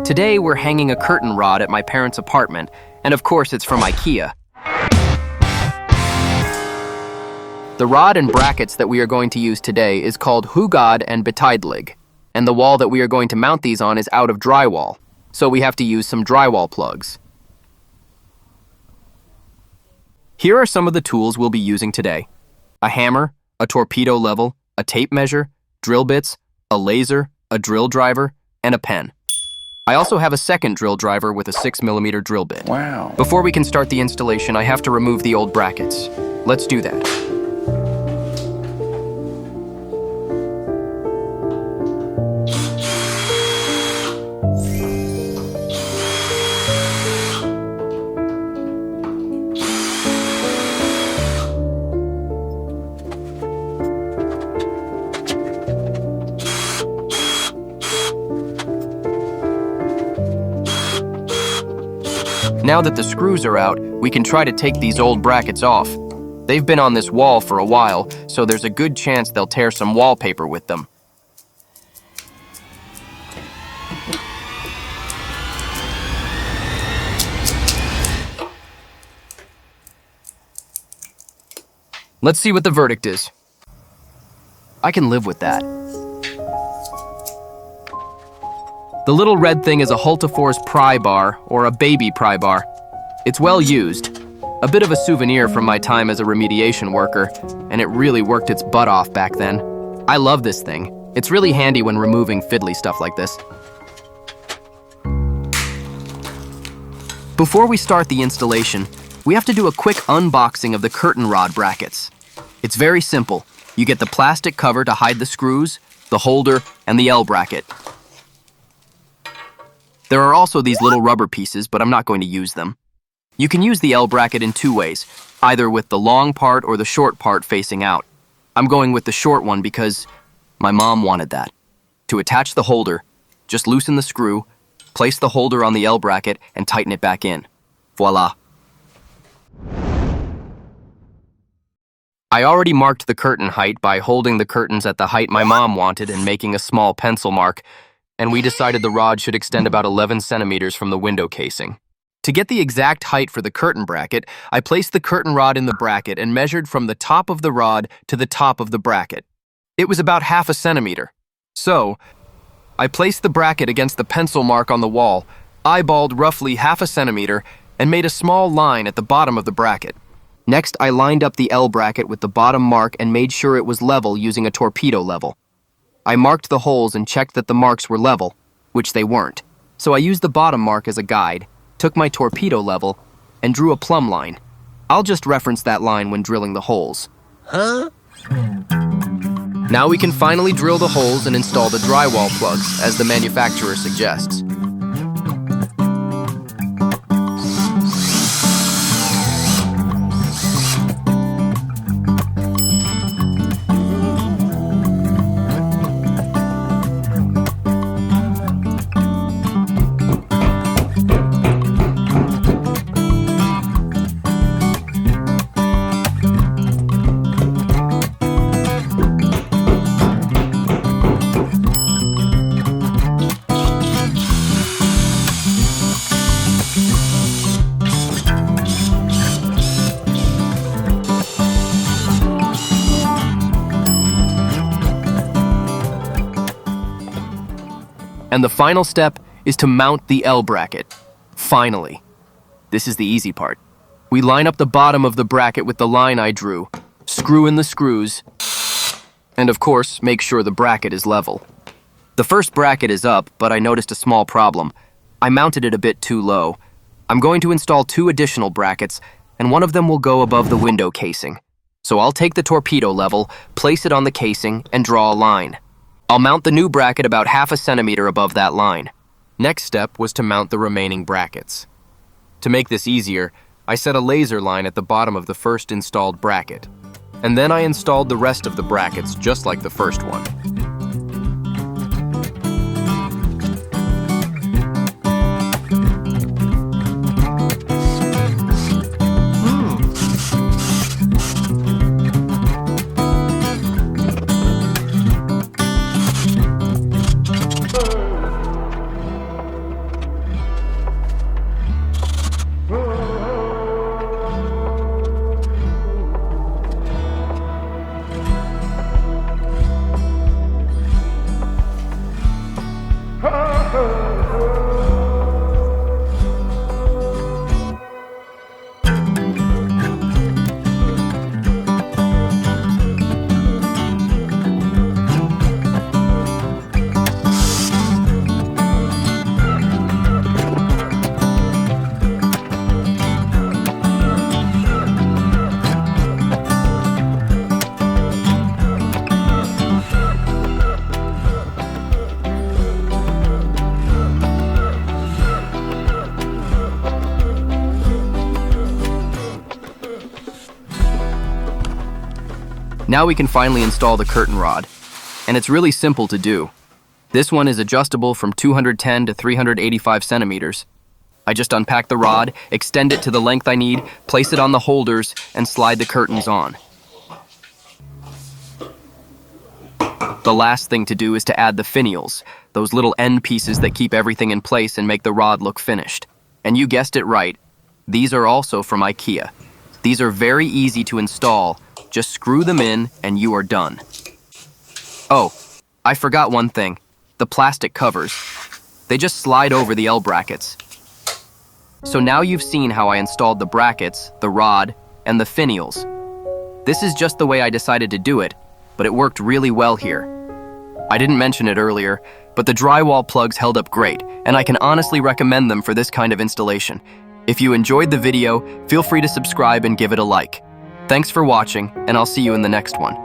Today, we're hanging a curtain rod at my parents' apartment, and of course, it's from Ikea. The rod and brackets that we are going to use today is called Hugad Betydlig, and the wall that we are going to mount these on is out of drywall, so we have to use some drywall plugs. Here are some of the tools we'll be using today: a hammer, a torpedo level, a tape measure, drill bits, a laser, a drill driver, and a pen. I also have a second drill driver with a 6mm drill bit. Wow. Before we can start the installation, I have to remove the old brackets. Let's do that. Now that the screws are out, we can try to take these old brackets off. They've been on this wall for a while, so there's a good chance they'll tear some wallpaper with them. Let's see what the verdict is. I can live with that. The little red thing is a Hultaforce pry bar, or a baby pry bar. It's well used, a bit of a souvenir from my time as a remediation worker, and it really worked its butt off back then. I love this thing. It's really handy when removing fiddly stuff like this. Before we start the installation, we have to do a quick unboxing of the curtain rod brackets. It's very simple. You get the plastic cover to hide the screws, the holder, and the L bracket. There are also these little rubber pieces, but I'm not going to use them. You can use the L bracket in two ways, either with the long part or the short part facing out. I'm going with the short one because my mom wanted that. To attach the holder, just loosen the screw, place the holder on the L bracket, and tighten it back in. Voila. I already marked the curtain height by holding the curtains at the height my mom wanted and making a small pencil mark, and we decided the rod should extend about 11 centimeters from the window casing. To get the exact height for the curtain bracket, I placed the curtain rod in the bracket and measured from the top of the rod to the top of the bracket. It was about 1/2 centimeter. So, I placed the bracket against the pencil mark on the wall, eyeballed roughly 1/2 centimeter, and made a small line at the bottom of the bracket. Next, I lined up the L bracket with the bottom mark and made sure it was level using a torpedo level. I marked the holes and checked that the marks were level, which they weren't. So I used the bottom mark as a guide, took my torpedo level, and drew a plumb line. I'll just reference that line when drilling the holes. Now we can finally drill the holes and install the drywall plugs, as the manufacturer suggests. And the final step is to mount the L bracket. Finally. This is the easy part. We line up the bottom of the bracket with the line I drew, screw in the screws, and of course, make sure the bracket is level. The first bracket is up, but I noticed a small problem. I mounted it a bit too low. I'm going to install 2 additional brackets, and one of them will go above the window casing. So I'll take the torpedo level, place it on the casing, and draw a line. I'll mount the new bracket about 1/2 centimeter above that line. Next step was to mount the remaining brackets. To make this easier, I set a laser line at the bottom of the first installed bracket, and then I installed the rest of the brackets just like the first one. Now we can finally install the curtain rod. And it's really simple to do. This one is adjustable from 210 to 385 centimeters. I just unpack the rod, extend it to the length I need, place it on the holders, and slide the curtains on. The last thing to do is to add the finials, those little end pieces that keep everything in place and make the rod look finished. And you guessed it right, these are also from Ikea. These are very easy to install, just screw them in and you are done. Oh, I forgot one thing, the plastic covers. They just slide over the L brackets. So now you've seen how I installed the brackets, the rod, and the finials. This is just the way I decided to do it, but it worked really well here. I didn't mention it earlier, but the drywall plugs held up great, and I can honestly recommend them for this kind of installation. If you enjoyed the video, feel free to subscribe and give it a like. Thanks for watching, and I'll see you in the next one.